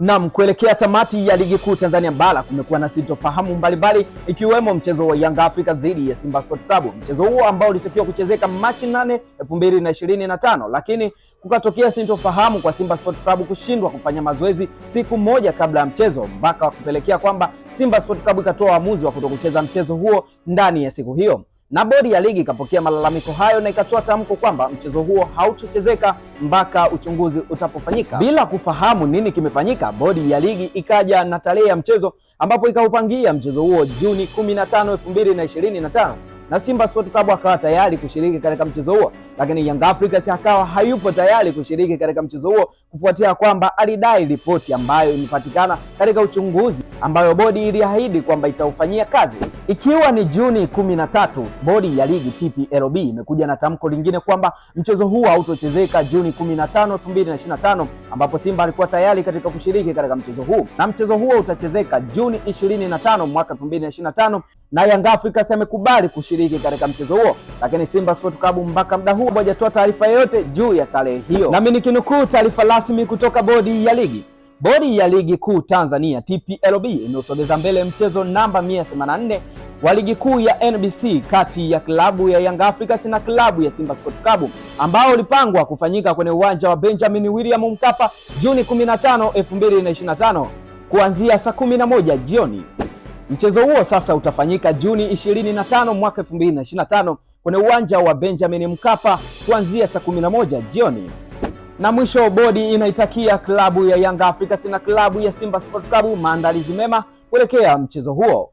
Naam, kuelekea tamati ya ligi kuu Tanzania bara kumekuwa na sintofahamu mbalimbali ikiwemo mchezo wa Young Africa dhidi ya Simba Sports Club. Mchezo huo ambao ulitakiwa kuchezeka Machi 8, 2025, lakini kukatokea sintofahamu kwa Simba Sports Club kushindwa kufanya mazoezi siku moja kabla ya mchezo, mpaka kupelekea kwamba Simba Sports Club ikatoa uamuzi wa kutokucheza mchezo huo ndani ya siku hiyo. Na bodi ya ligi ikapokea malalamiko hayo na ikatoa tamko kwamba mchezo huo hautochezeka mpaka uchunguzi utapofanyika. Bila kufahamu nini kimefanyika, bodi ya ligi ikaja na tarehe ya mchezo ambapo ikaupangia mchezo huo Juni 15, 2025 na Simba Sports Club akawa tayari kushiriki katika mchezo huo, lakini Young Africans akawa hayupo tayari kushiriki katika mchezo huo kufuatia kwamba alidai ripoti ambayo imepatikana katika uchunguzi ambayo bodi iliahidi kwamba itaufanyia kazi. Ikiwa ni Juni 13, bodi ya ligi TPLB imekuja na tamko lingine kwamba mchezo huo hautochezeka Juni 15, 2025 ambapo Simba alikuwa tayari katika kushiriki katika mchezo huu, na mchezo huo utachezeka Juni 25 mwaka 2025 na Young Africans amekubali kushiriki katika mchezo huo, lakini Simba Sports Club mpaka muda huu hajatoa taarifa yoyote juu ya tarehe hiyo. Na mimi nikinukuu taarifa rasmi kutoka bodi ya ligi. Bodi ya ligi kuu Tanzania TPLB imeusogeza mbele mchezo namba 184 wa ligi kuu ya NBC kati ya klabu ya Young Africans na klabu ya Simba Sports Club ambao ulipangwa kufanyika kwenye uwanja wa Benjamin William Mkapa Juni 15, 2025 kuanzia saa 11 jioni. Mchezo huo sasa utafanyika Juni 25 mwaka 2025 kwenye uwanja wa Benjamin Mkapa kuanzia saa 11 jioni. Na mwisho, bodi inaitakia klabu ya Young Africans na klabu ya Simba Sports Club maandalizi mema kuelekea mchezo huo.